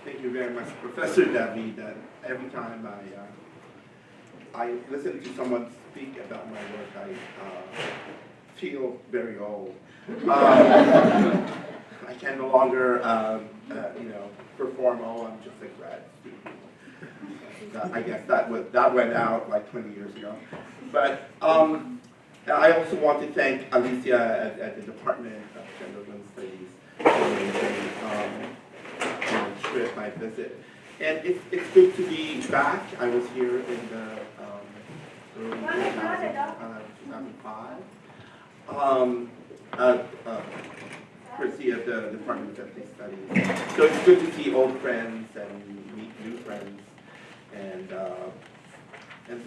Thank you very much, Professor Debbie. That every time I listen to someone speak about my work, I feel very old. I can no longer, perform. Oh, I'm just a grad student. I guess that went out like 20 years ago. But I also want to thank Alicia at the Department of Gender and Women's Studies for trip, my visit. And it's good to be back. I was here in the early 2005. Courtesy of the Department of Ethnic Studies. So it's good to see old friends and meet new friends. And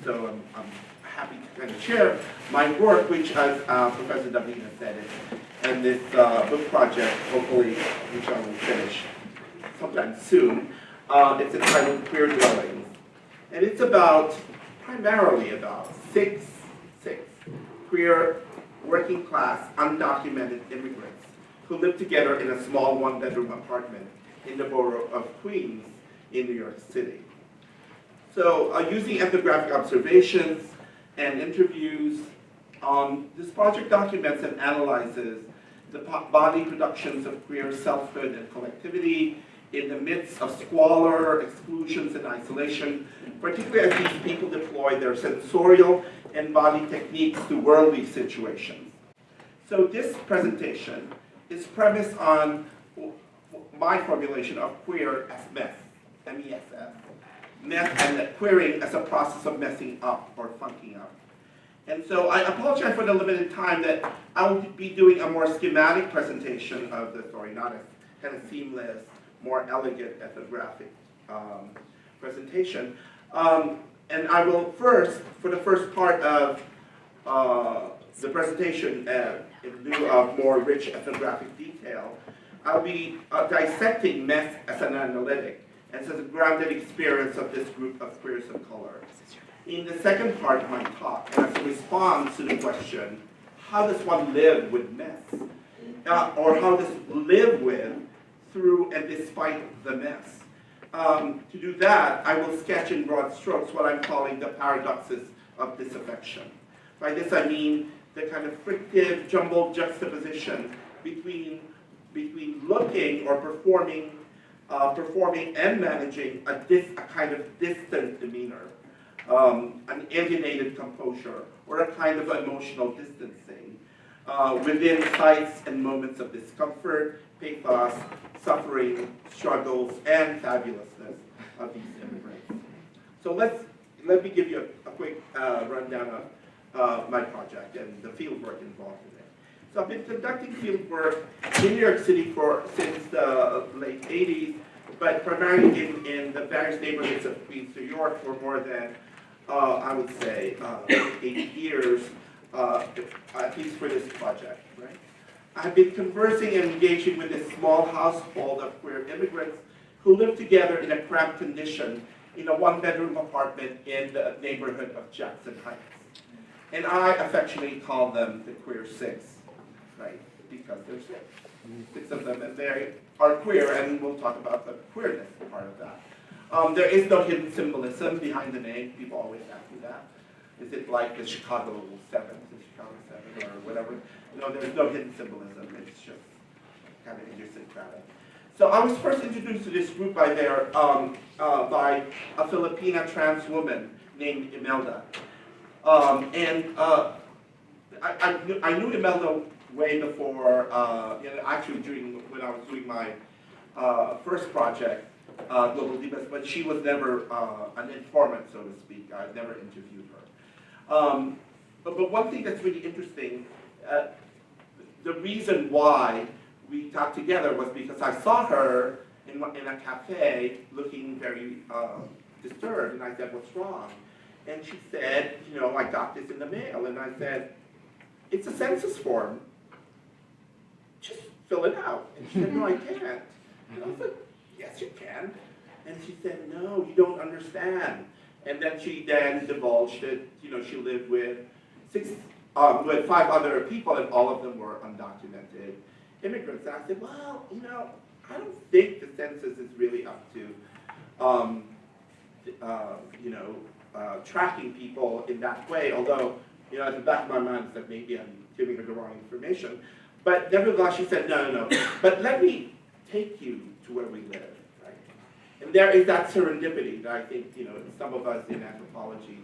so I'm happy to kind of share my work, which, as Professor Davina said, and this book project, hopefully, which I will finish sometime soon. It's entitled Queer Dwellings. And it's primarily about six queer, working class, undocumented immigrants who live together in a small one-bedroom apartment in the borough of Queens in New York City. So using ethnographic observations and interviews, this project documents and analyzes the body productions of queer selfhood and collectivity in the midst of squalor, exclusions, and isolation, particularly as these people deploy their sensorial and body techniques to worldly situations. So this presentation is premised on my formulation of queer as mess, M-E-S-S, mess and queering as a process of messing up or funking up. And so I apologize for the limited time that I will be doing a more schematic presentation of the story, not a kind of seamless, more elegant ethnographic presentation. And I will first, for the first part of the presentation, in lieu of more rich ethnographic detail, I'll be dissecting mess as an analytic and as a grounded experience of this group of queers of color. In the second part of my talk, and as a response to the question, how does one live with mess? Or how does live with, through, and despite the mess? To do that, I will sketch in broad strokes what I'm calling the paradoxes of disaffection. By this I mean the kind of frictive, jumbled juxtaposition between looking or performing and managing a kind of distant demeanor, an alienated composure, or a kind of emotional distancing within sites and moments of discomfort, pathos, suffering, struggles, and fabulousness of these immigrants. So let me give you a quick rundown of my project and the field work involved in it. So I've been conducting field work in New York City since the late 80s, but primarily in the various neighborhoods of Queens, New York for more than, I would say, 8 years, at least for this project, right? I've been conversing and engaging with this small household of queer immigrants who live together in a cramped condition in a one-bedroom apartment in the neighborhood of Jackson Heights. And I affectionately call them the Queer Six, right? Because there's six of them, and they are queer, and we'll talk about the queerness part of that. There is no hidden symbolism behind the name. People always ask me that. Is it like the Chicago 7, the Chicago 7, or whatever? No, there's no hidden symbolism. It's just kind of idiosyncratic. So I was first introduced to this group by by a Filipina trans woman named Imelda. I knew Imelda way before, actually when I was doing my first project, Global Divas, but she was never an informant, so to speak. I never interviewed her. But one thing that's really interesting, the reason why we talked together was because I saw her in a cafe looking very disturbed, and I said, "What's wrong?" And she said, "I got this in the mail." And I said, "It's a census form. Just fill it out." And she said, "No, I can't." And I said, "Yes, you can." And she said, "No, you don't understand." And then she divulged that, she lived with 5 other people, and all of them were undocumented immigrants. And I said, "Well, I don't think the census is really up to, tracking people in that way, although, at the back of my mind, it's like maybe I'm giving her the wrong information. But nevertheless, she said, no, but let me take you to where we live, right? And there is that serendipity that I think, some of us in anthropology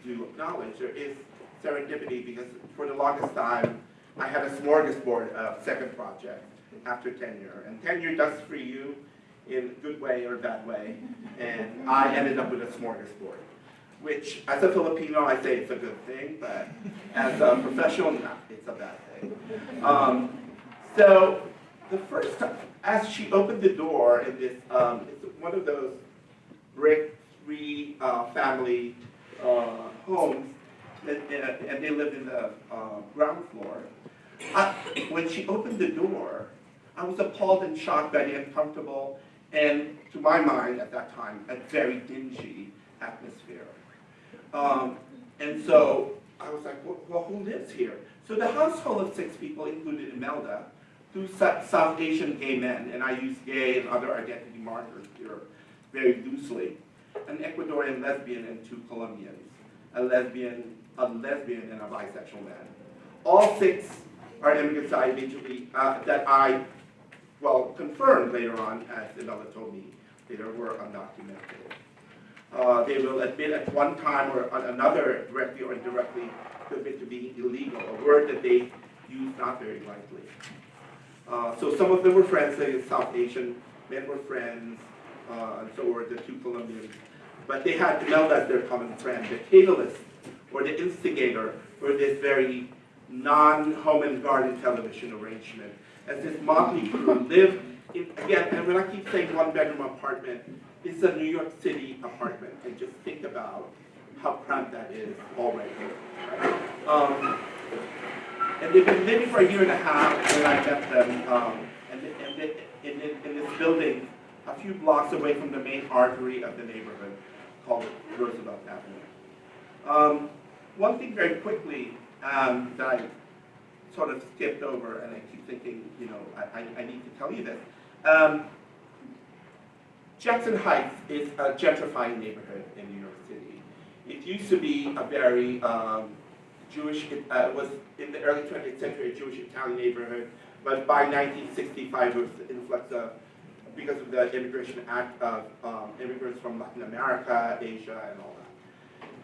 do acknowledge. There is serendipity because for the longest time, I had a smorgasbord of second projects after tenure. And tenure does free you in a good way or a bad way. And I ended up with a smorgasbord, which as a Filipino, I say it's a good thing, but as a professional, no, it's a bad thing. So the first time, as she opened the door in this, it's one of those brick family homes, and they lived in the ground floor. When she opened the door, I was appalled and shocked by the uncomfortable and, to my mind at that time, a very dingy atmosphere. And so I was like, well, who lives here? So the household of 6 people included Imelda, 2 South Asian gay men, and I use gay and other identity markers here very loosely, an Ecuadorian lesbian and 2 Colombians, a lesbian and a bisexual man. All 6 are immigrants I immediately, that I, confirmed later on, as Imelda told me, later were undocumented. They will admit at one time or another, directly or indirectly, to admit to being illegal, a word that they use not very lightly. So some of them were friends, like South Asian men were friends, and so were the 2 Colombians. But they had Imelda as their common friend. The catalyst, or the instigator, for this very non-home and garden television arrangement, as this motley crew lived in, again, and when I keep saying 1-bedroom apartment, it's a New York City apartment, and just think about how cramped that is already. Right? And they've been living for a year and a half when I met them, in this building a few blocks away from the main artery of the neighborhood called Roosevelt Avenue. One thing very quickly that I sort of skipped over, and I keep thinking, I need to tell you this. Jackson Heights is a gentrifying neighborhood in New York City. It used to be a very Jewish, was in the early 20th century a Jewish Italian neighborhood, but by 1965 it was the influx of, because of the Immigration Act, of immigrants from Latin America, Asia, and all that.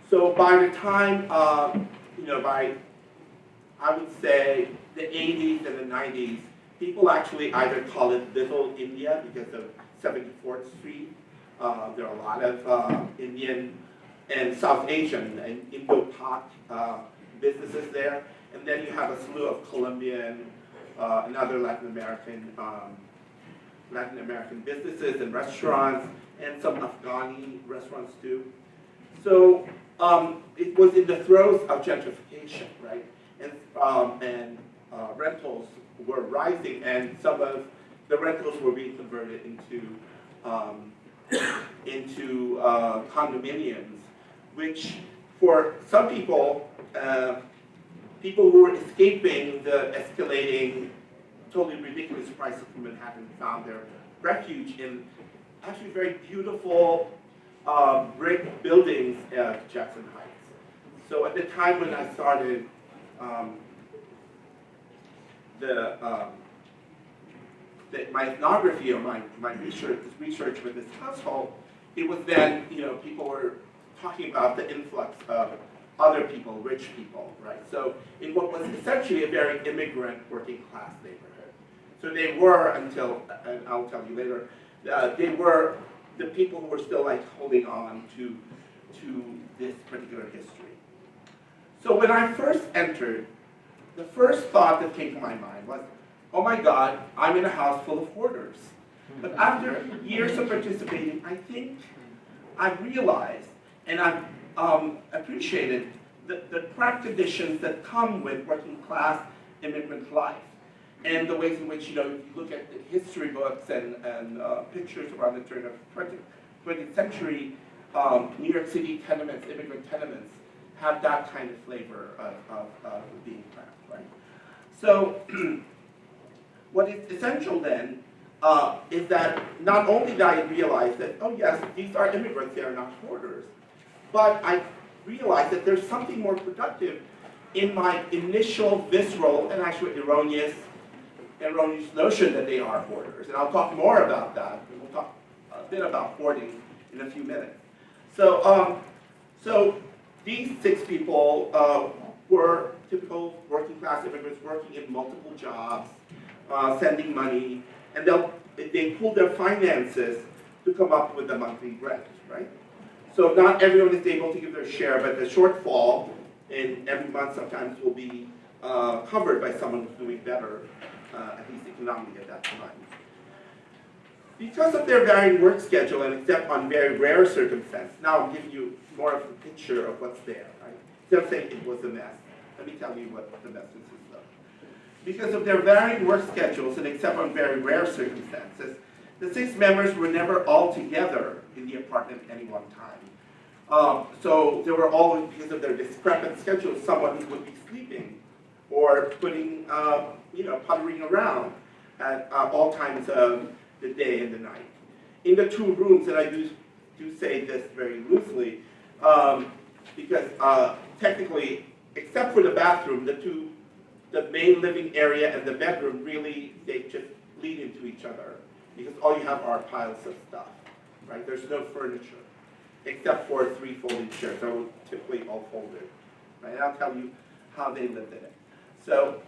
So by the time, by, I would say, the 80s and the 90s, people actually either call it Little India because of 74th Street. There are a lot of Indian and South Asian and Indo-Pak businesses there. And then you have a slew of Colombian and other Latin American businesses and restaurants, and some Afghani restaurants too. So it was in the throes of gentrification, right? And rentals were rising, and some of the rentals were being converted into condominiums, which for some people, people who were escaping the escalating, totally ridiculous prices of Manhattan, found their refuge in actually very beautiful brick buildings at Jackson Heights. So at the time when I started my ethnography or my research with this household, it was then, people were talking about the influx of other people, rich people, right? So in what was essentially a very immigrant working class neighborhood. So they were, until, and I'll tell you later, they were the people who were still like holding on to this particular history. So when I first entered, the first thought that came to my mind was, oh my God, I'm in a house full of hoarders. But after years of participating, I think I've realized and I've appreciated the cramped conditions that come with working class immigrant life, and the ways in which, you look at the history books and pictures around the turn of 20th century, New York City tenements, immigrant tenements, have that kind of flavor of being cramped, right? So what is essential then is that not only did I realize that, oh yes, these are immigrants, they are not hoarders, but I realized that there's something more productive in my initial visceral and actually erroneous notion that they are hoarders. And I'll talk more about that. We'll talk a bit about hoarding in a few minutes. So, so these 6 people were typical working class immigrants working in multiple jobs, sending money, and they pooled their finances to come up with the monthly rent, right? So not everyone is able to give their share, but the shortfall in every month sometimes will be covered by someone who's doing better, at least economically at that time. Because of their varying work schedule and except on very rare circumstances, now I'm giving you more of a picture of what's there, right? Instead of saying it was a mess, let me tell you what the mess consists of. Because of their varying work schedules and except on very rare circumstances, the 6 members were never all together in the apartment at any one time. So there were always, because of their discrepant schedules, someone would be sleeping or putting, puttering around at all times of the day and the night. In the 2 rooms, and I do say this very loosely, because technically, except for the bathroom, the main living area and the bedroom, really, they just lead into each other, because all you have are piles of stuff, right? There's no furniture, except for 3 folding chairs that were typically all folded, right? And I'll tell you how they lived in it. So,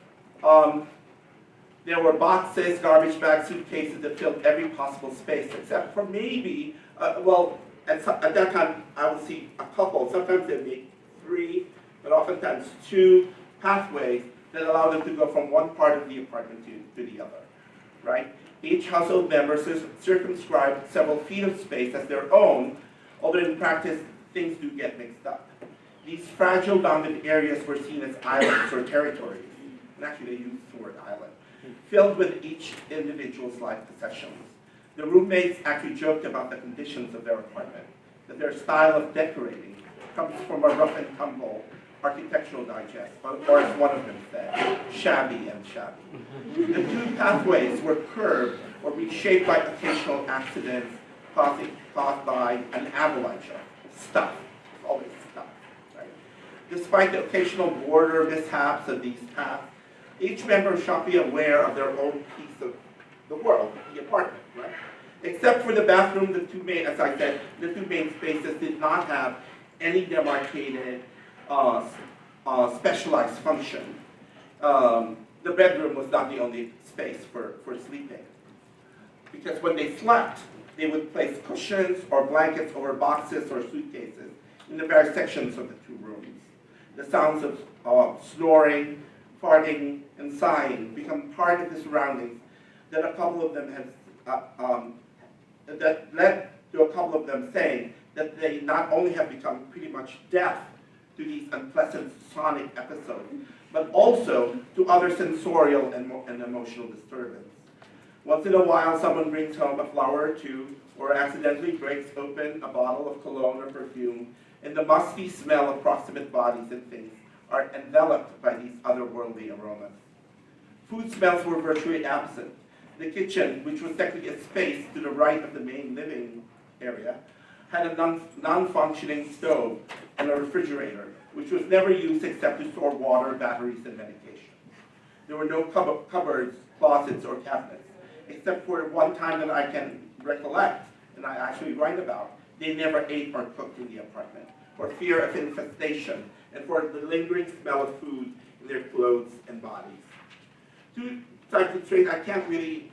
there were boxes, garbage bags, suitcases that filled every possible space, except for maybe, at that time, I would see a couple, sometimes they'd make 3, but oftentimes 2 pathways that allow them to go from one part of the apartment to the other, right? Each household member circumscribed several feet of space as their own, although in practice, things do get mixed up. These fragile bounded areas were seen as islands or territories, and actually they used the word island, filled with each individual's life possessions. The roommates actually joked about the conditions of their apartment, that their style of decorating comes from a rough and tumble architectural digest, or as one of them said, shabby and shabby. The 2 pathways were curved or reshaped by occasional accidents caused by an avalanche of stuff, always stuff, right? Despite the occasional border mishaps of these paths, each member shall be aware of their own piece of the world, the apartment, right? Except for the bathroom, the 2 main, as I said, the 2 main spaces did not have any demarcated specialized function. The bedroom was not the only space for sleeping. Because when they slept, they would place cushions or blankets over boxes or suitcases in the various sections of the 2 rooms. The sounds of snoring, farting, and sighing become part of the surroundings that a couple of them that led to a couple of them saying that they not only have become pretty much deaf to these unpleasant sonic episodes, but also to other sensorial and emotional disturbance. Once in a while, someone brings home a flower or 2, or accidentally breaks open a bottle of cologne or perfume, and the musty smell of proximate bodies and things are enveloped by these otherworldly aromas. Food smells were virtually absent. The kitchen, which was technically a space to the right of the main living area, had a non-functioning stove and a refrigerator, which was never used except to store water, batteries, and medication. There were no cupboards, closets, or cabinets, except for one time that I can recollect, and I actually write about. They never ate or cooked in the apartment, for fear of infestation, and for the lingering smell of food in their clothes and bodies. To start to trace, I can't really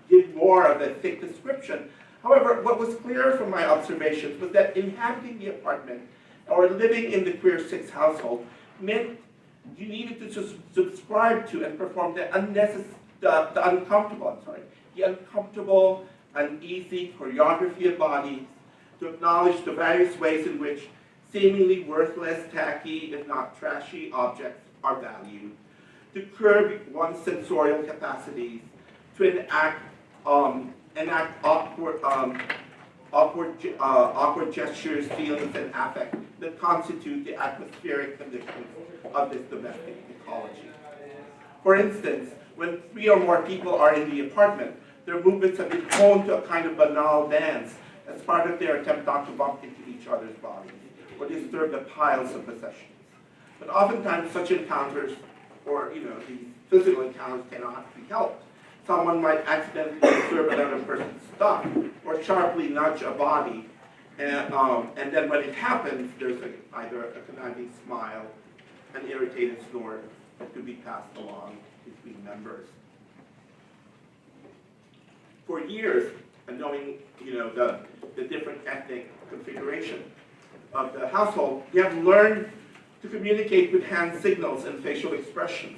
give more of a thick description. However, what was clear from my observations was that inhabiting the apartment or living in the Queer 6 household meant you needed to subscribe to and perform the uncomfortable, uneasy choreography of bodies, to acknowledge the various ways in which seemingly worthless, tacky, if not trashy objects are valued, to curb one's sensorial capacities, to enact awkward gestures, feelings, and affect that constitute the atmospheric conditions of this domestic ecology. For instance, when 3 or more people are in the apartment, Their movements have been honed to a kind of banal dance as part of their attempt not to bump into each other's bodies or disturb the piles of possessions. But oftentimes such encounters, or these physical encounters, cannot be helped. Someone might accidentally disturb another person's stuff or sharply nudge a body, and then when it happens, there's either a conniving smile, an irritated snort that could be passed along between members. For years, and knowing the different ethnic configuration of the household, we have learned to communicate with hand signals and facial expressions,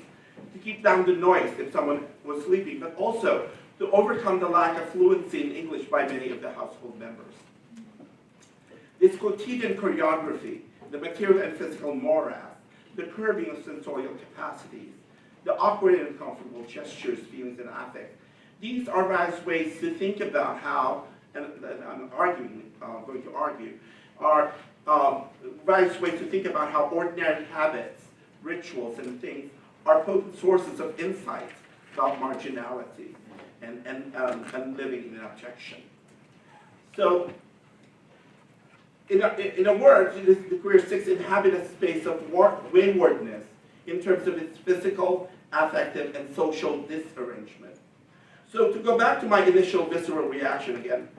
to keep down the noise if someone was sleeping, but also to overcome the lack of fluency in English by many of the household members. This quotidian choreography, the material and physical morass, the curbing of sensorial capacities, the awkward and uncomfortable gestures, feelings, and affect, these are various ways to think about how, and I'm going to argue, are various ways to think about how ordinary habits, rituals, and things are potent sources of insight about marginality and living in abjection. So, in a word, the queer six inhabit a space of waywardness in terms of its physical, affective, and social disarrangement. So to go back to my initial visceral reaction again,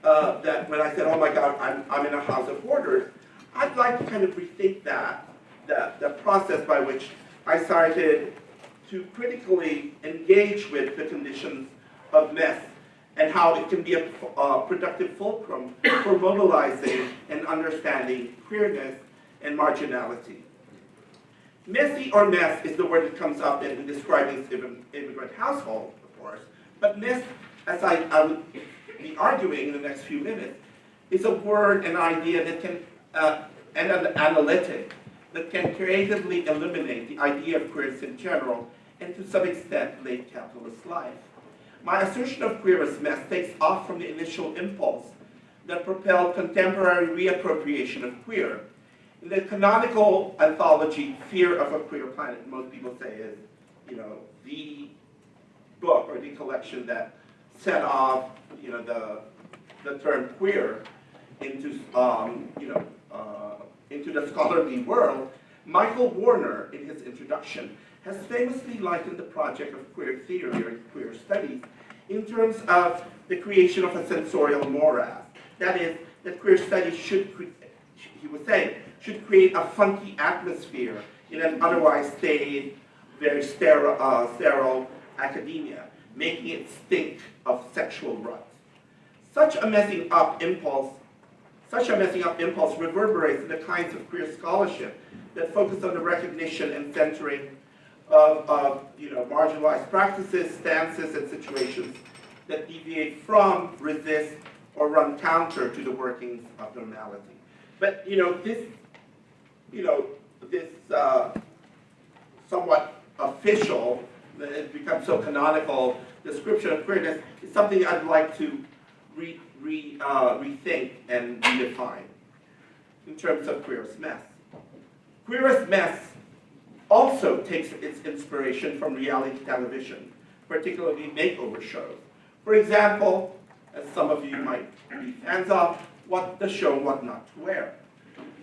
that when I said, oh my God, I'm in a house of hoarders, I'd like to kind of rethink the process by which I started to critically engage with the conditions of mess and how it can be a productive fulcrum for mobilizing and understanding queerness and marginality. Messy or mess is the word that comes up in describing immigrant household, of course, but mess, as I would be arguing in the next few minutes, is a word and idea that can, and an analytic, that can creatively eliminate the idea of queerness in general and to some extent late capitalist life. My assertion of queer as mess takes off from the initial impulse that propelled contemporary reappropriation of queer. In the canonical anthology, Fear of a Queer Planet, most people say is, the book or the collection that set off, the term queer into, into the scholarly world. Michael Warner, in his introduction, has famously likened the project of queer theory or queer studies in terms of the creation of a sensorial morass. That is, that queer studies should, he was saying, should create a funky atmosphere in an otherwise staid, very sterile academia, making it stink of sexual ruts. Such a messing up impulse reverberates in the kinds of queer scholarship that focus on the recognition and centering of marginalized practices, stances, and situations that deviate from, resist, or run counter to the workings of normality. But this somewhat official, it becomes so canonical description of queerness is something I'd like to rethink and redefine in terms of queer as mess. Queer as mess also takes its inspiration from reality television, particularly makeover shows. For example, as some of you might be fans of, the show What Not to Wear.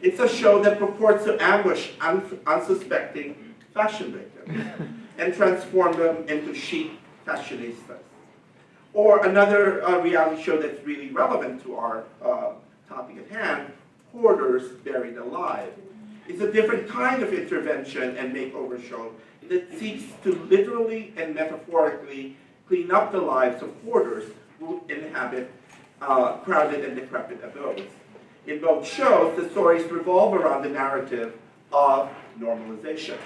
It's a show that purports to ambush unsuspecting fashion victims and transform them into chic fashionistas. Or another reality show that's really relevant to our topic at hand, Hoarders Buried Alive. It's a different kind of intervention and makeover show that seeks to literally and metaphorically clean up the lives of hoarders who inhabit crowded and decrepit abodes. In both shows, the stories revolve around the narrative of normalization.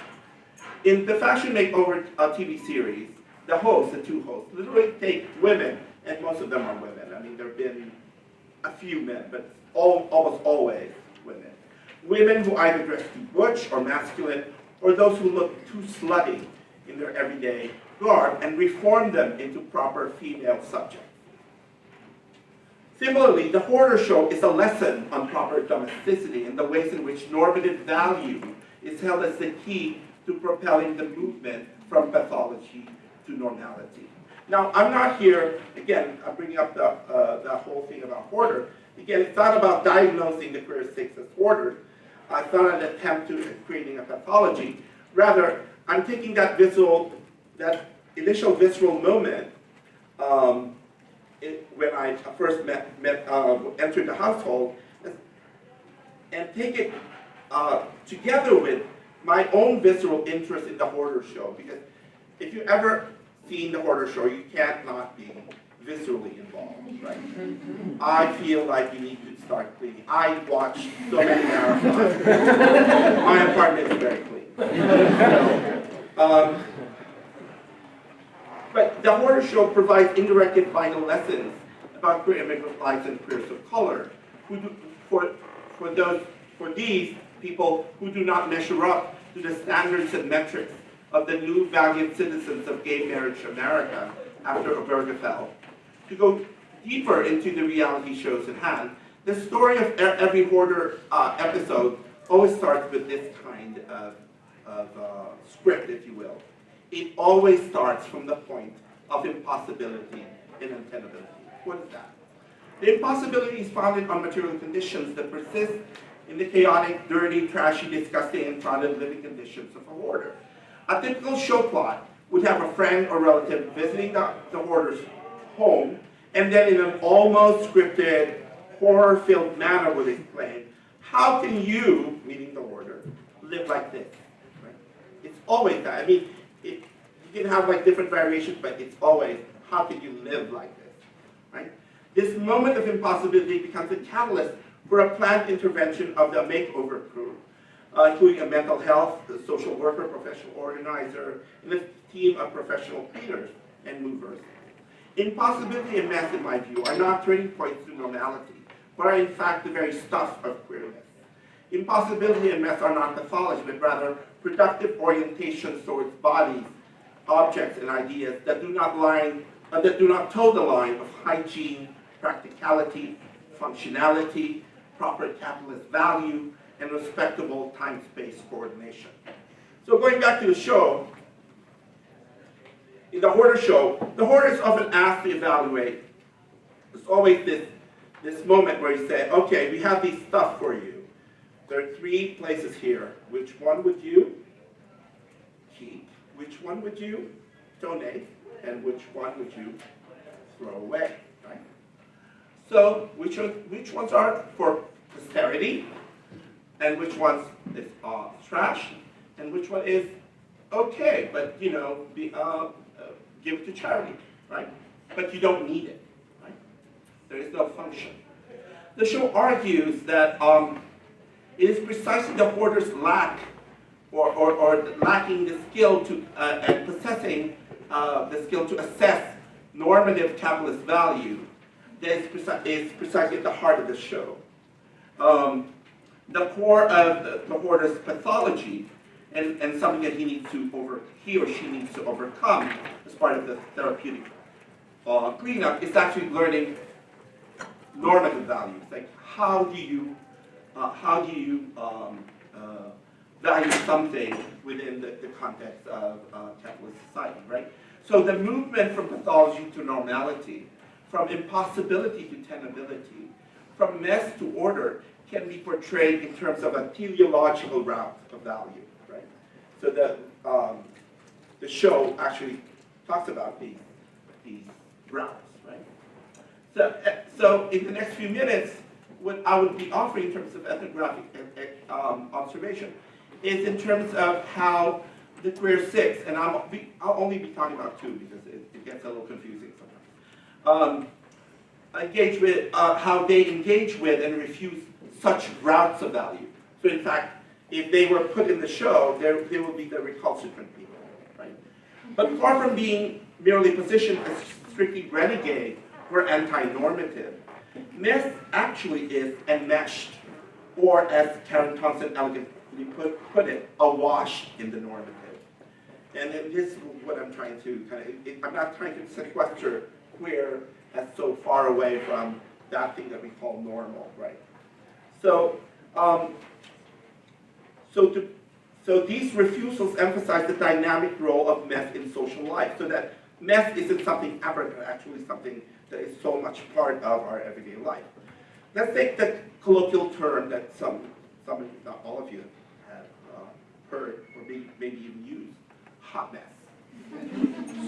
In the Fashion Makeover TV series, the two hosts, literally take women, and most of them are women. I mean, there have been a few men, but almost always women. Women who either dress too butch or masculine, or those who look too slutty in their everyday garb, and reform them into proper female subjects. Similarly, the Hoarder Show is a lesson on proper domesticity and the ways in which normative value is held as the key to propelling the movement from pathology to normality. Now, I'm not here again, I'm bringing up the whole thing about hoarder. Again, it's not about diagnosing the queer six as hoarders. It's not an attempt to creating a pathology. Rather, I'm taking that initial visceral moment when I first entered the household, and take it together with my own visceral interest in the hoarder show. Because if you ever seen the hoarder show, you can't not be viscerally involved, right? I feel like you need to start cleaning. I watch so many marathons. My apartment is very clean. But the hoarder show provides indirect and vital lessons about queer immigrant lives and queers of color, for these people who do not measure up to the standards and metrics of the new valiant citizens of gay marriage America after Obergefell. To go deeper into the reality shows at hand, the story of every hoarder episode always starts with this kind of script, if you will. It always starts from the point of impossibility and untenability. What is that? The impossibility is founded on material conditions that persist in the chaotic, dirty, trashy, disgusting, and trodden living conditions of a hoarder. A typical show plot would have a friend or relative visiting the hoarder's home, and then in an almost scripted, horror-filled manner would explain, how can you, meaning the hoarder, live like this? Right? It's always that. I mean, you can have like different variations, but it's always, how can you live like this? Right? This moment of impossibility becomes a catalyst for a planned intervention of the makeover crew, including a mental health, a social worker, professional organizer, and a team of professional cleaners and movers. Impossibility and mess, in my view, are not turning points to normality, but are in fact the very stuff of queerness. Impossibility and mess are not pathology, but rather productive orientations towards bodies, objects, and ideas that do not toe the line of hygiene, practicality, functionality, proper capitalist value, and respectable time-space coordination. So going back to the show, in the hoarder show, the hoarder is often asked to evaluate. There's always this moment where you say, okay, we have these stuff for you. There are 3 places here. Which one would you keep? Which one would you donate? And which one would you throw away? Right? So which ones are for posterity? And which ones is trash? And which one is okay, but give it to charity, right? But you don't need it, right? There is no function. The show argues that it is precisely the hoarder's lack or lacking the skill to and possessing the skill to assess normative capitalist value that is precisely at the heart of the show. The core of the hoarder's pathology and something that he or she needs to overcome as part of the therapeutic cleanup is actually learning normative values. Like how do you value something within the context of capitalist society, right? So the movement from pathology to normality, from impossibility to tenability, from mess to order can be portrayed in terms of a teleological route of value, right? So the show actually talks about these routes, right? So in the next few minutes, what I would be offering in terms of ethnographic observation is in terms of how the queer six, and I'll only be talking about 2 because it gets a little confusing sometimes, engage with, how they engage with and refuse such routes of value. So in fact, if they were put in the show, they would be the recalcitrant people, right? But far from being merely positioned as strictly renegade or anti-normative, mess actually is enmeshed, or as Karen Thompson elegantly put it, awash in the normative. And this is what I'm trying to I'm not trying to sequester queer as so far away from that thing that we call normal, right? So, so these refusals emphasize the dynamic role of mess in social life, so that mess isn't something aberrant, but actually something that is so much part of our everyday life. Let's take the colloquial term that some of you, not all of you, have heard or maybe even used, hot mess.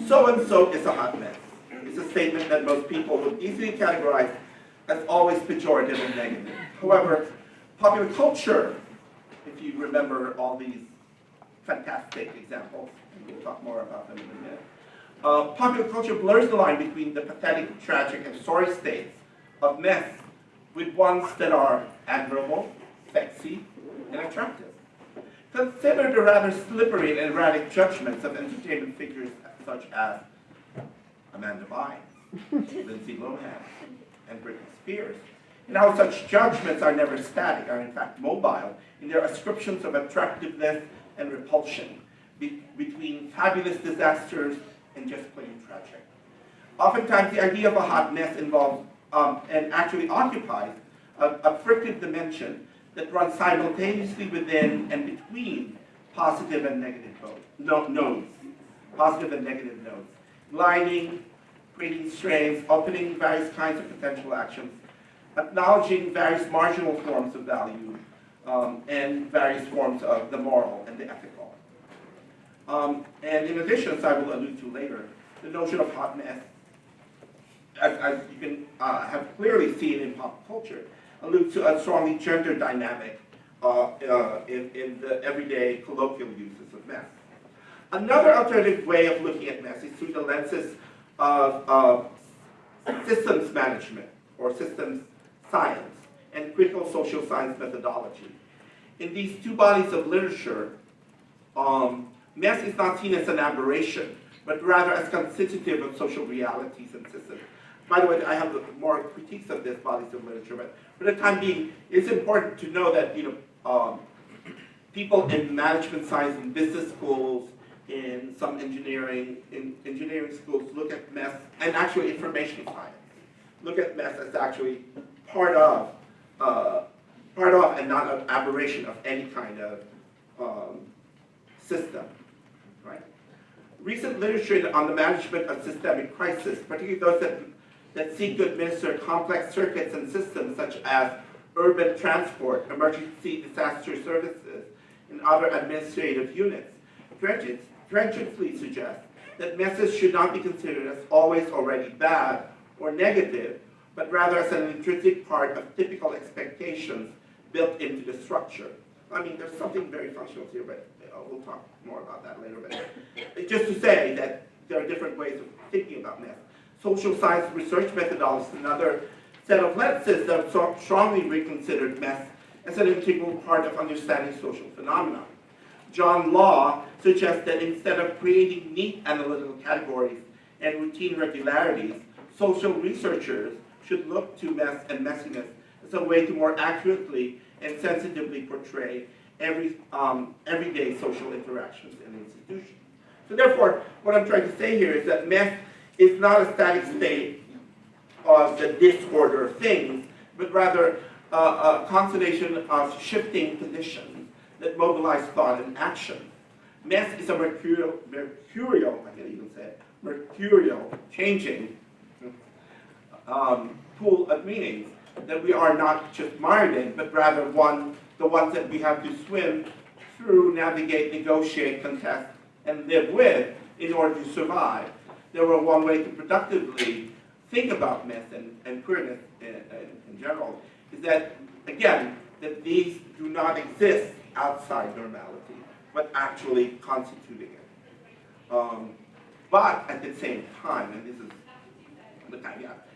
So-and-so is a hot mess. It's a statement that most people would easily categorize as always pejorative and negative. However, popular culture, if you remember all these fantastic examples, and we'll talk more about them in a minute, popular culture blurs the line between the pathetic, tragic, and sorry states of mess with ones that are admirable, sexy, and attractive. Consider the rather slippery and erratic judgments of entertainment figures such as Amanda Bynes, Lindsay Lohan, and Britney Spears, and how such judgments are never static, are in fact mobile in their ascriptions of attractiveness and repulsion between fabulous disasters and just plain tragic. Oftentimes, the idea of a hot mess involves and actually occupies a frictive dimension that runs simultaneously within and between positive and negative nodes. Positive and negative nodes. Lining, creating strains, opening various kinds of potential actions, acknowledging various marginal forms of value, and various forms of the moral and the ethical. And in addition, as I will allude to later, the notion of hot mess, as you can have clearly seen in pop culture, alludes to a strongly gender dynamic in the everyday colloquial uses of mess. Another alternative way of looking at mess is through the lenses of systems management or systems science and critical social science methodology. In these two bodies of literature, mess is not seen as an aberration, but rather as constitutive of social realities and systems. By the way, I have more critiques of these bodies of literature, but for the time being, it's important to know that people in management science, in business schools, in some engineering schools look at mess, and actually information science, look at mess as actually part of and not an aberration of any kind of system, right? Recent literature on the management of systemic crisis, particularly those that seek to administer complex circuits and systems such as urban transport, emergency disaster services, and other administrative units, trenchantly suggest that messes should not be considered as always already bad or negative, but rather as an intrinsic part of typical expectations built into the structure. I mean, there's something very functional here, but we'll talk more about that later. But just to say that there are different ways of thinking about mess. Social science research methodologies, another set of lenses that have strongly reconsidered mess as an integral part of understanding social phenomena. John Law suggests that instead of creating neat analytical categories and routine regularities, social researchers should look to mess and messiness as a way to more accurately and sensitively portray everyday social interactions and institutions. So therefore, what I'm trying to say here is that mess is not a static state of the disorder of things, but rather a constellation of shifting conditions that mobilize thought and action. Mess is a mercurial, I can't even say it, mercurial, changing pool of meanings that we are not just mired in, but rather the ones that we have to swim through, navigate, negotiate, contest, and live with in order to survive. There were one way to productively think about mess and queerness in general is that, again, that these do not exist outside normality, but actually constituting it. But at the same time, and this is the caveat,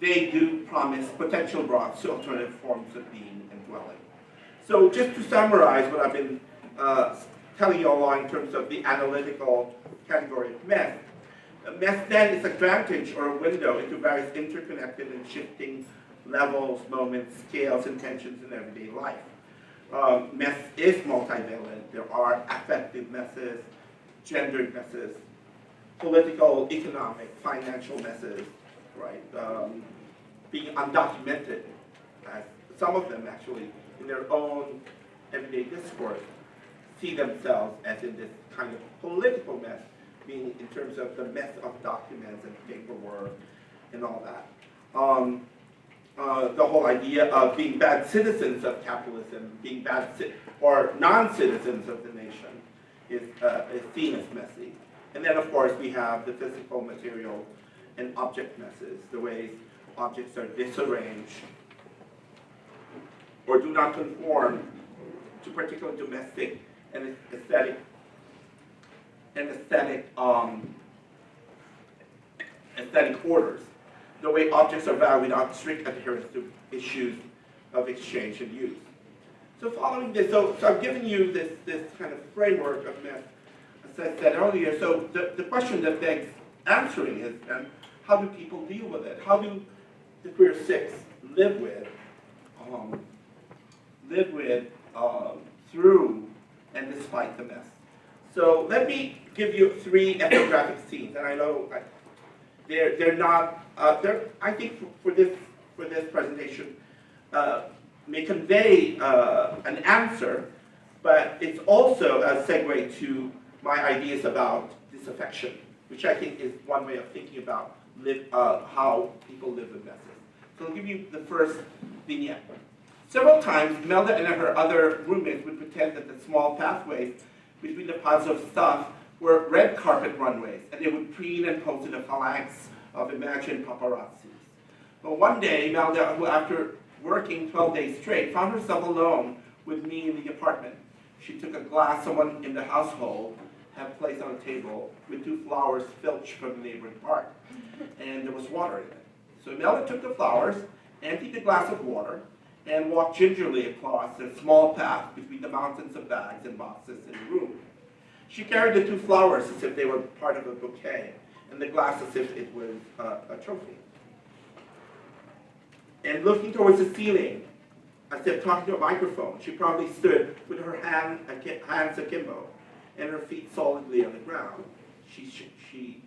they do promise potential broads to alternative forms of being and dwelling. So just to summarize what I've been telling you all along in terms of the analytical category of mess, mess then is a vantage or a window into various interconnected and shifting levels, moments, scales, and tensions in everyday life. Mess is multivalent. There are affective messes, gendered messes, political, economic, financial messes, right? Being undocumented, as some of them actually, in their own everyday discourse, see themselves as in this kind of political mess, meaning in terms of the mess of documents and paperwork, and all that. The whole idea of being bad citizens of capitalism, being bad or non-citizens of the nation is seen as messy. And then, of course, we have the physical, material, and object messes, the ways objects are disarranged or do not conform to particular domestic and aesthetic orders. The way objects are valued without strict adherence to issues of exchange and use. So following this, so I've given you this kind of framework of myth, as I said earlier. So the question that begs answering is, how do people deal with it? How do the queer six live with, through, and despite the mess? So let me give you 3 ethnographic scenes, and I know they're not. I think for this presentation may convey an answer, but it's also a segue to my ideas about disaffection, which I think is one way of thinking about how people live with messes. So I'll give you the first vignette. Several times, Melda and her other roommates would pretend that the small pathways between the piles of stuff were red carpet runways, and they would preen and pose in a phalanx of imagined paparazzis. But one day, Melda, who after working 12 days straight, found herself alone with me in the apartment. She took a glass someone in the household had placed on a table with 2 flowers filched from the neighboring park, and there was water in it. So Melda took the flowers, emptied the glass of water, and walked gingerly across a small path between the mountains of bags and boxes in the room. She carried the 2 flowers as if they were part of a bouquet, and the glass as if it was a trophy. And looking towards the ceiling, as if talking to a microphone, she probably stood with her hands akimbo and her feet solidly on the ground. She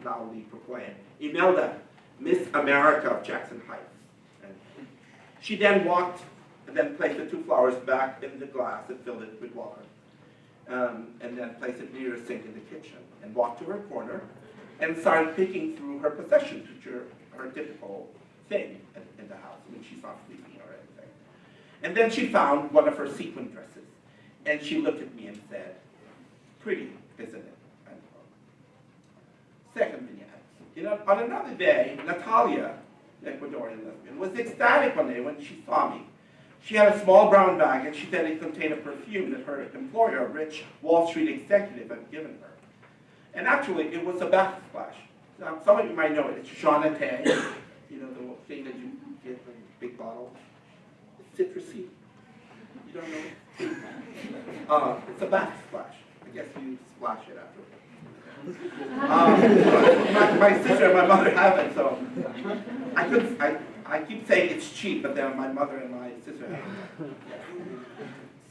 loudly proclaimed, "Imelda, Miss America of Jackson Heights." And she then walked and then placed the 2 flowers back in the glass and filled it with water. And then placed it near a sink in the kitchen and walked to her corner and started picking through her possessions, which are her typical thing in the house when she's not sleeping or anything. And then she found one of her sequin dresses, and she looked at me and said, "Pretty, isn't it?" Second vignette. On another day, Natalia, the Ecuadorian lesbian, was ecstatic one day when she saw me. She had a small brown bag, and she said it contained a perfume that her employer, a rich Wall Street executive, had given her. And actually, it was a bath splash. Now, some of you might know it. It's Jeanette, the thing that you get in a big bottle. It's citrusy. You don't know it? It's a bath splash. I guess you splash it after. My sister and my mother have it, so I keep saying it's cheap, but then my mother and my sister have it.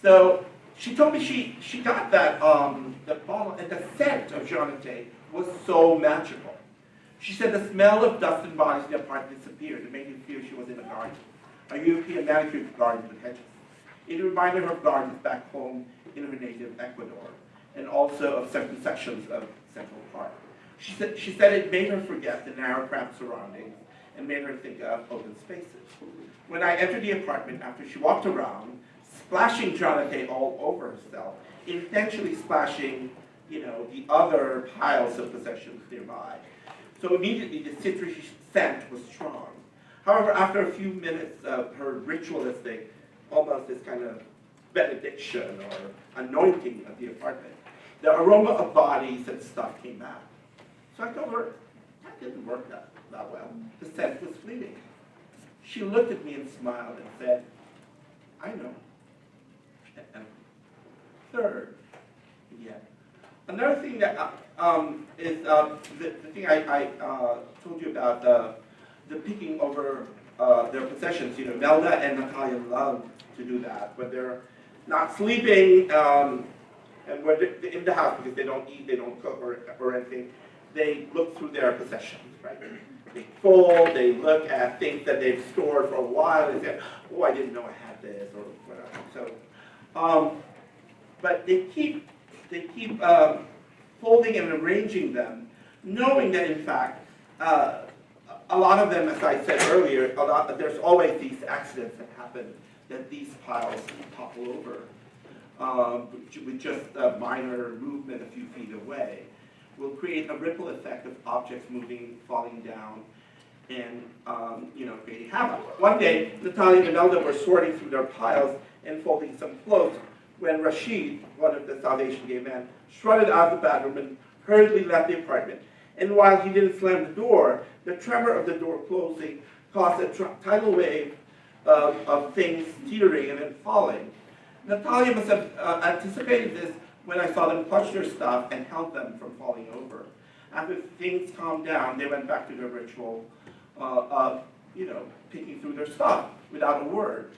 So she told me she got that the bottle, and the scent of Jeanette was so magical. She said the smell of dust and bodies in the apartment disappeared. It made me feel she was in a garden, a European manicured garden with hedges. It reminded her of gardens back home in her native Ecuador, and also of certain sections of Central Park. She said it made her forget the narrow, cramped surroundings and made her think of open spaces. When I entered the apartment after she walked around, splashing Jeanette all over herself, intentionally splashing, the other piles of possessions nearby. So immediately the citrusy scent was strong. However, after a few minutes of her ritualistic, almost this kind of benediction or anointing of the apartment, the aroma of bodies and stuff came back. So I told her, that didn't work that well. The scent was fleeting. She looked at me and smiled and said, "I know." And third, yeah. Another thing that is the thing I told you about the picking over their possessions. Melda and Natalia love to do that when they're not sleeping and when they're in the house because they don't eat, they don't cook or anything. They look through their possessions, right? They fold, they look at things that they've stored for a while, and say, "Oh, I didn't know I had this," or whatever. So, but they keep folding and arranging them, knowing that in fact, a lot of them, as I said earlier, there's always these accidents that happen, that these piles topple over with just a minor movement a few feet away, will create a ripple effect of objects moving, falling down, and creating havoc. One day, Natalia and Imelda were sorting through their piles and folding some clothes when Rashid, one of the Salvation gay men, strutted out of the bathroom and hurriedly left the apartment. And while he didn't slam the door, the tremor of the door closing caused a tidal wave of things teetering and then falling. Natalia must have anticipated this when I saw them clutch their stuff and held them from falling over. After things calmed down, they went back to their ritual of, picking through their stuff without a word.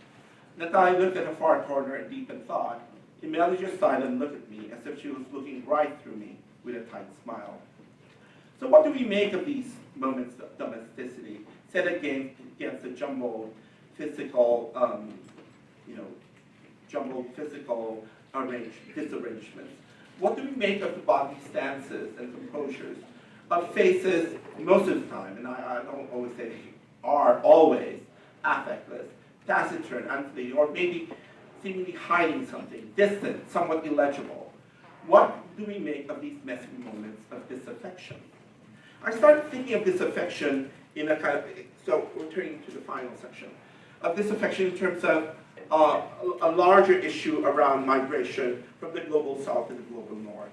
Natalia looked at a far corner and deep in thought. Imelda just sighed and looked at me as if she was looking right through me with a tight smile. So what do we make of these moments of domesticity set against the jumbled physical disarrangements? What do we make of the body stances and composures of faces most of the time, and I don't always say they are always affectless, taciturn, unfleeting, or maybe seemingly hiding something, distant, somewhat illegible? What do we make of these messy moments of disaffection? I started thinking of disaffection in a kind of, so we're turning to the final section, of disaffection in terms of a larger issue around migration from the global south to the global north.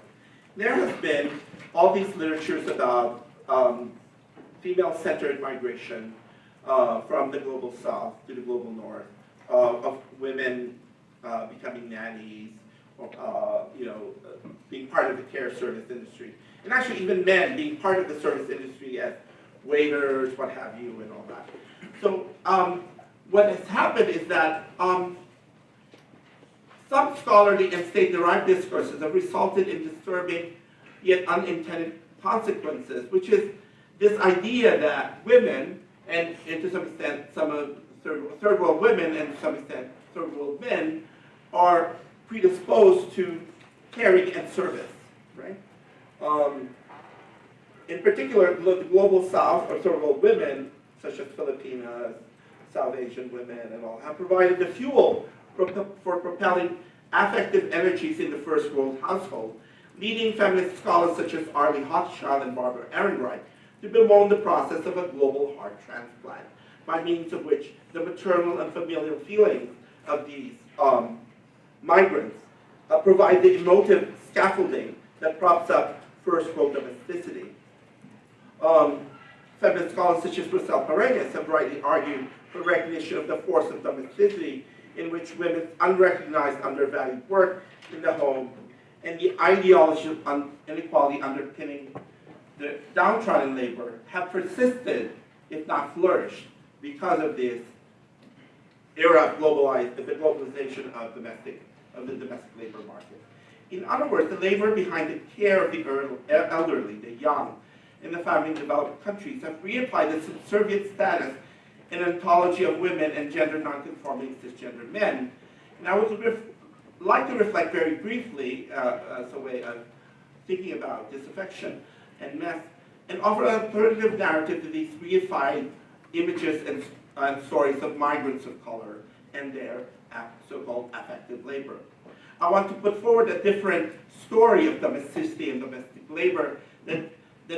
There has been all these literatures about female-centered migration from the global south to the global north, of women becoming nannies, or being part of the care service industry, and actually even men being part of the service industry as waiters, what have you, and all that. So what has happened is that some scholarly and state-derived discourses have resulted in disturbing yet unintended consequences, which is this idea that women, and to some extent some of third world women and to some extent third world men, are predisposed to caring and service, right? In particular, the global south or third world women, such as Filipinas, South Asian women and all, have provided the fuel for propelling affective energies in the first world household, leading feminist scholars such as Arlie Hochschild and Barbara Ehrenreich to bemoan the process of a global heart transplant, by means of which the maternal and familial feelings of these migrants provide the emotive scaffolding that props up first world domesticity. Feminist scholars such as Rosel Paredes have rightly argued for recognition of the force of domesticity in which women's unrecognized, undervalued work in the home and the ideology of inequality underpinning the downtrodden labor have persisted, if not flourished, because of this era of the globalization of the domestic labor market. In other words, the labor behind the care of the elderly, the young, in the family developed countries have reapplied the subservient status and ontology of women and gender nonconforming cisgender men. And I would like to reflect very briefly as a way of thinking about disaffection and mess, and offer an alternative narrative to these reified images and stories of migrants of color and their so-called affective labor. I want to put forward a different story of domesticity and domestic labor that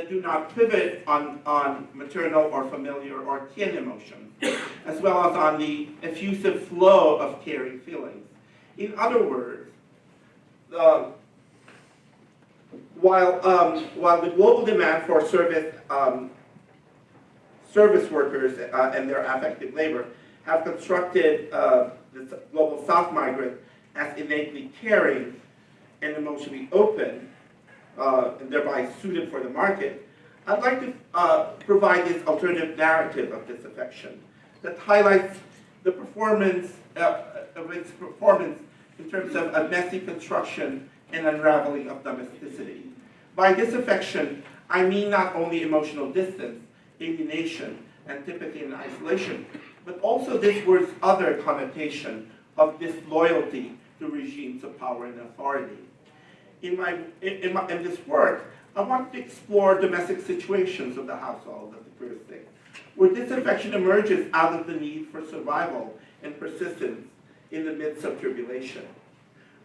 do not pivot on maternal or familiar or kin emotions, as well as on the effusive flow of caring feelings. In other words, while the global demand for service workers and their affective labor have constructed the global South migrant as innately caring and emotionally open, and thereby suited for the market, I'd like to provide this alternative narrative of disaffection that highlights the performance of its performance in terms of a messy construction and unraveling of domesticity. By disaffection, I mean not only emotional distance, alienation, antipathy, and isolation, but also this word's other connotation of disloyalty to regimes of power and authority. In this work, I want to explore domestic situations of the household, of the queer state, where disaffection emerges out of the need for survival and persistence in the midst of tribulation.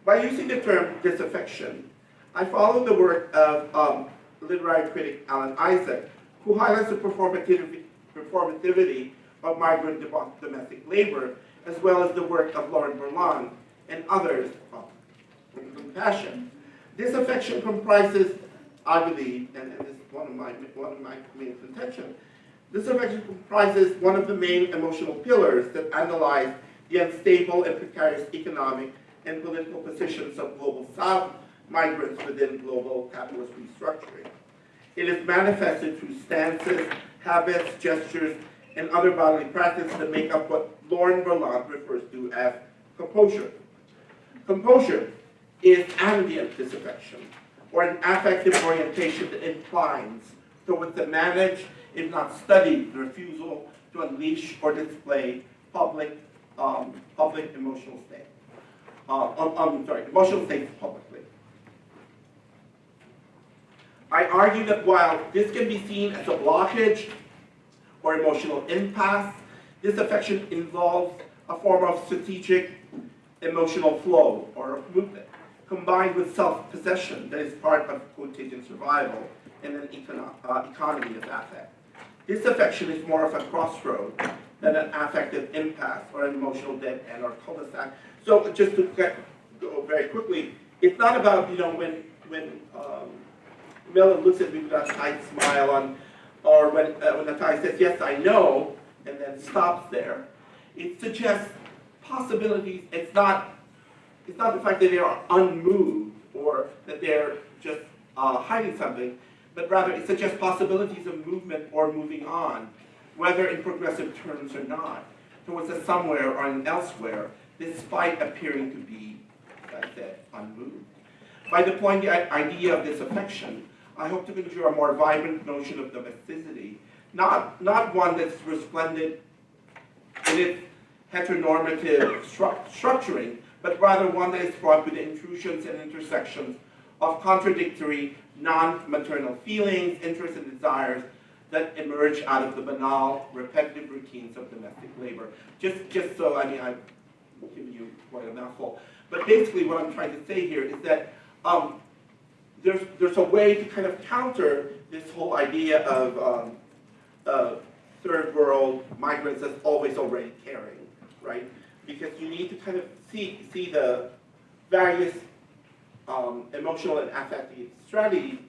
By using the term disaffection, I follow the work of literary critic Alan Isaac, who highlights the performativity of migrant domestic labor, as well as the work of Lauren Berlant and others in compassion. Disaffection comprises, I believe, and this is one of my main contentions, disaffection comprises one of the main emotional pillars that analyze the unstable and precarious economic and political positions of global South migrants within global capitalist restructuring. It is manifested through stances, habits, gestures, and other bodily practices that make up what Lauren Berlant refers to as composure. Composure is ambient disaffection, or an affective orientation that inclines towards the managed, if not studied, refusal to unleash or display public emotional state. Emotional states publicly. I argue that while this can be seen as a blockage or emotional impasse, disaffection involves a form of strategic emotional flow or movement, combined with self-possession that is part of quotidian survival in an economy of affect. Disaffection is more of a crossroad than an affective impasse or an emotional dead end or cul-de-sac. So just to go very quickly, it's not about, when Miller looks at me with that tight smile on, or when Natalia says, yes, I know, and then stops there. It suggests possibilities. It's not the fact that they are unmoved or that they're just hiding something, but rather it suggests possibilities of movement or moving on, whether in progressive terms or not, towards a somewhere or an elsewhere, despite appearing to be, as I said, unmoved. By deploying the idea of disaffection, I hope to conjure a more vibrant notion of domesticity, not one that's resplendent in its heteronormative structuring, but rather one that is fraught with the intrusions and intersections of contradictory, non-maternal feelings, interests, and desires that emerge out of the banal, repetitive routines of domestic labor. Just so, I'm giving you quite a mouthful. But basically what I'm trying to say here is that there's a way to kind of counter this whole idea of third world migrants as always already caring, right? Because you need to kind of see the various emotional and affective strategies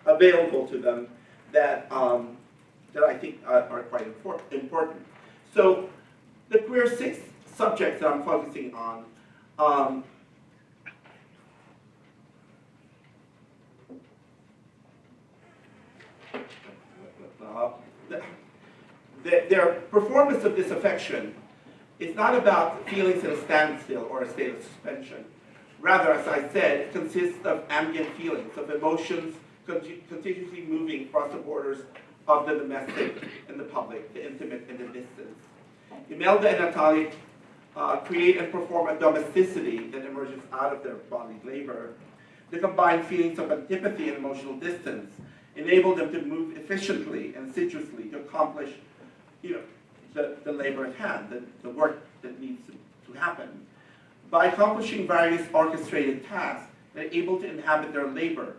available to them that I think are quite important. So the queer 6 subjects that I'm focusing on, their performance of disaffection is not about feelings in a standstill or a state of suspension. Rather, as I said, it consists of ambient feelings, of emotions continuously moving across the borders of the domestic and the public, the intimate and the distant. Imelda and Natalia create and perform a domesticity that emerges out of their bodily labor. The combined feelings of antipathy and emotional distance enable them to move efficiently and assiduously to accomplish the labor at hand, the work that needs to happen. By accomplishing various orchestrated tasks, they're able to inhabit their labor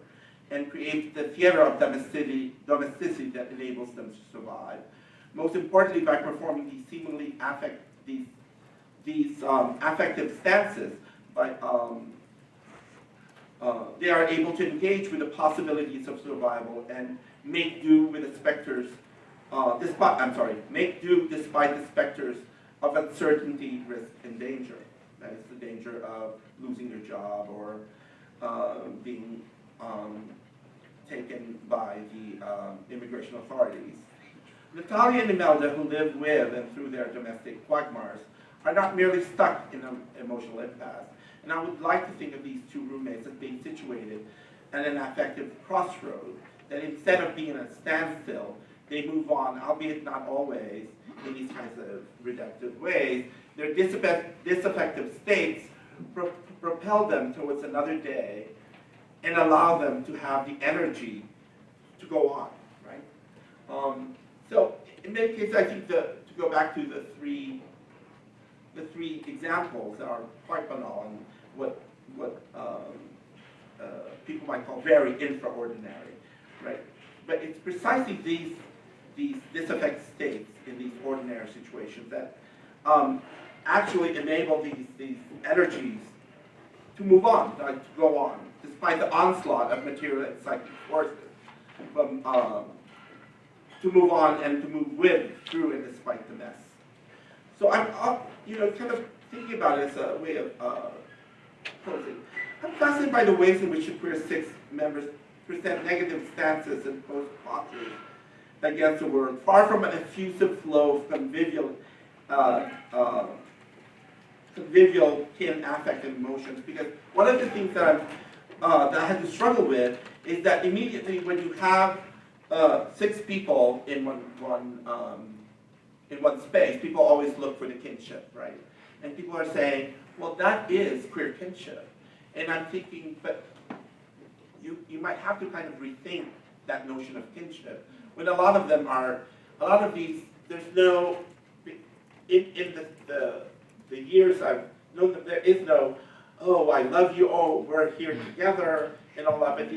and create the theater of domesticity that enables them to survive. Most importantly, by performing these seemingly affective stances, they are able to engage with the possibilities of survival and make do with the specters. Make do despite the specters of uncertainty, risk, and danger. That is the danger of losing your job or being taken by the immigration authorities. Natalia and Imelda, who live with and through their domestic quagmires, are not merely stuck in an emotional impasse. And I would like to think of these two roommates as being situated at an affective crossroad, that instead of being at a standstill, they move on, albeit not always in these kinds of reductive ways. Their disaffective states propel them towards another day and allow them to have the energy to go on, right? So in many cases, I think to go back to the three examples are quite banal and what people might call very infraordinary, right? But it's precisely these disaffected states in these ordinary situations that actually enable these energies to move on, to go on, despite the onslaught of material and psychic forces, to move on and to move with, through, and despite the mess. So I'm, kind of thinking about it as a way of closing. I'm fascinated by the ways in which the Queer Six members present negative stances and pose postures against the world, far from an effusive flow of convivial kin affect and emotions. Because one of the things that I had to struggle with is that immediately when you have 6 people in one space, people always look for the kinship, right? And people are saying, well, that is queer kinship. And I'm thinking, but you might have to kind of rethink that notion of kinship. When a lot of these, there's no, in the years I've known that there is no, oh, I love you, oh, we're here together, and all that, but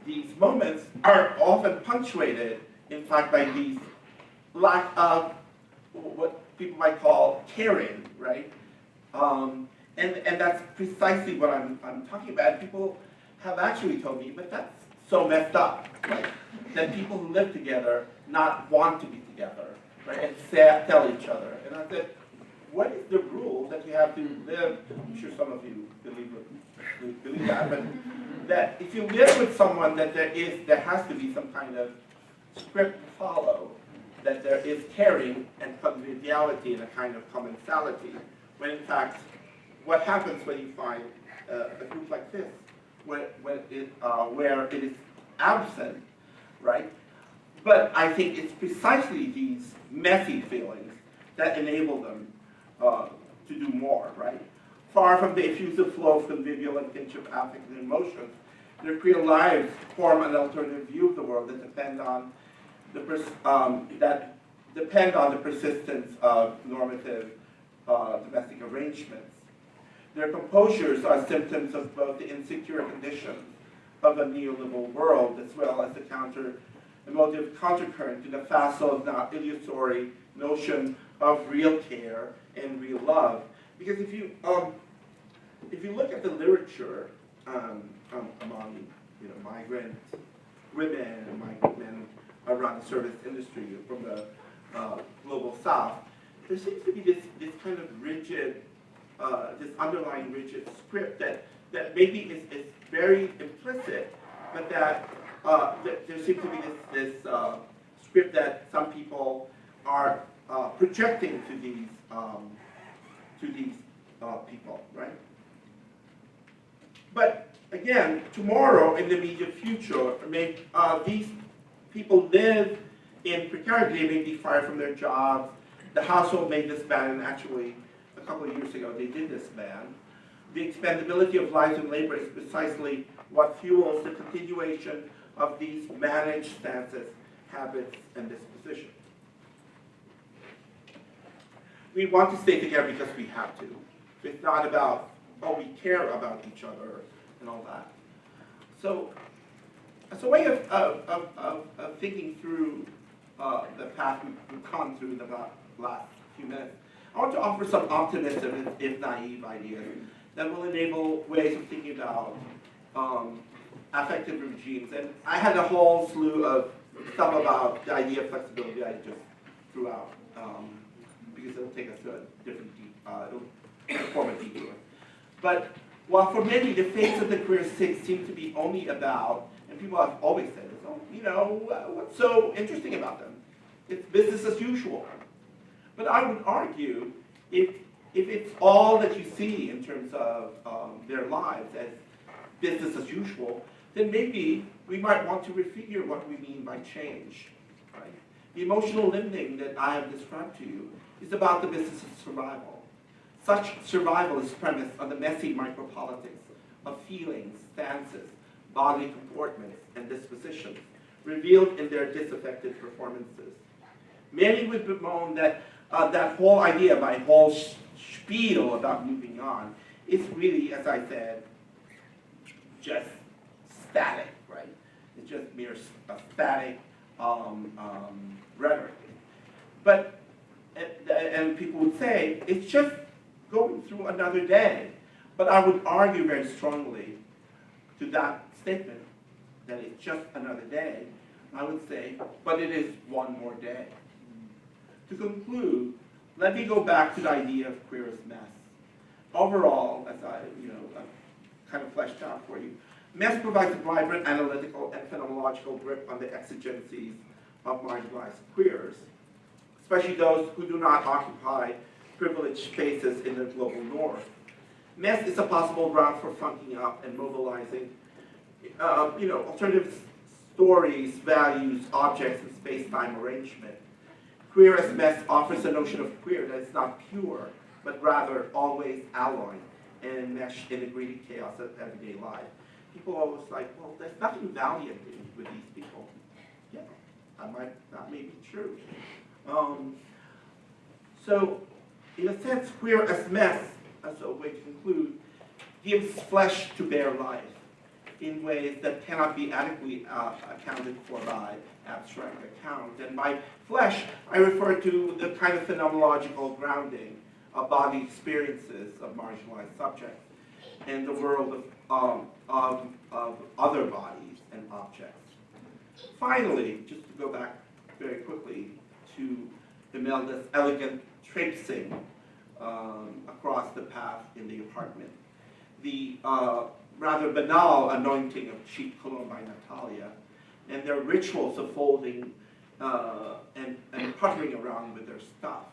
these moments are often punctuated, in fact, by these lack of what people might call caring, right? And that's precisely what I'm talking about. People have actually told me, but that's so messed up, right? That people who live together not want to be together, right? And tell each other. And I said, what is the rule that you have to live? I'm sure some of you believe that, but that if you live with someone, that there has to be some kind of script to follow, that there is caring and conviviality and a kind of commensality, when in fact, what happens when you find a group like this, where it is absent, right? But I think it's precisely these messy feelings that enable them to do more, right? Far from the effusive flow of convivial and kinship affect and emotions, their queer lives form an alternative view of the world that depend on the persistence of normative domestic arrangements. Their composures are symptoms of both the insecure conditions of a neoliberal world, as well as the emotive countercurrent to the facile, not illusory notion of real care and real love. Because if you look at the literature among migrant women and migrant men around the service industry from the global South, there seems to be this kind of rigid, this underlying rigid script that maybe is very implicit, but that there seems to be this script that some people are projecting to these people, right? But again, tomorrow in the immediate future, these people live in precarity. They may be fired from their jobs. The household made this ban, and actually, a couple of years ago, they did this ban. The expendability of lives and labor is precisely what fuels the continuation of these managed stances, habits, and dispositions. We want to stay together because we have to. It's not about, oh, we care about each other and all that. So, as a way of thinking through the path we've gone through in the last few minutes, I want to offer some optimistic, if naive, ideas that will enable ways of thinking about affective regimes. And I had a whole slew of stuff about the idea of flexibility I just threw out, because it'll take us to a different, it'll form a detour. But while for many the fates of the queer six seem to be only about, and people have always said this, what's so interesting about them? It's business as usual. But I would argue, if it's all that you see in terms of their lives as business as usual, then maybe we might want to refigure what we mean by change. Right? The emotional limiting that I have described to you is about the business of survival. Such survival is premised on the messy micropolitics of feelings, stances, bodily comportments, and dispositions, revealed in their disaffected performances. Many would bemoan that that whole idea, my whole spiel about moving on, is really, as I said, just static, right? It's just mere static rhetoric. But, and people would say, it's just going through another day. But I would argue very strongly to that statement that it's just another day. I would say, but it is one more day. To conclude, let me go back to the idea of queer as mess. Overall, as I kind of fleshed out for you, mess provides a vibrant analytical and phenomenological grip on the exigencies of marginalized queers, especially those who do not occupy privileged spaces in the global north. Mess is a possible route for funking up and mobilizing alternative stories, values, objects, and space-time arrangement. Queer as mess offers a notion of queer that is not pure, but rather always alloyed and enmeshed in the greedy chaos of everyday life. People are always like, well, there's nothing valiant with these people. Yeah, that may be true. So, in a sense, queer as mess, as a way to conclude, gives flesh to bare life in ways that cannot be adequately accounted for by abstract account. And by flesh, I refer to the kind of phenomenological grounding of body experiences of marginalized subjects and the world of other bodies and objects. Finally, just to go back very quickly to Imelda's elegant traipsing across the path in the apartment, the rather banal anointing of cheap cologne by Natalia, and their rituals of folding and puttering around with their stuff,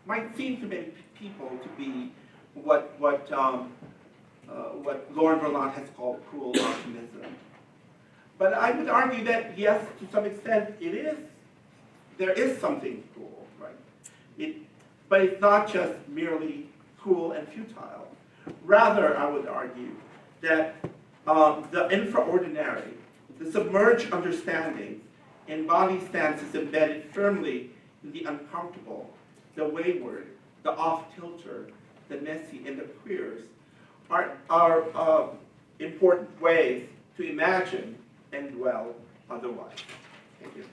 might seem to many people to be what Lauren Berlant has called cruel optimism. But I would argue that yes, to some extent, there is something cruel, right? But it's not just merely cruel and futile. Rather, I would argue that the infraordinary, the submerged understanding, embody stances embedded firmly in the uncomfortable, the wayward, the off-tilter, the messy, and the queers are important ways to imagine and dwell otherwise. Thank you.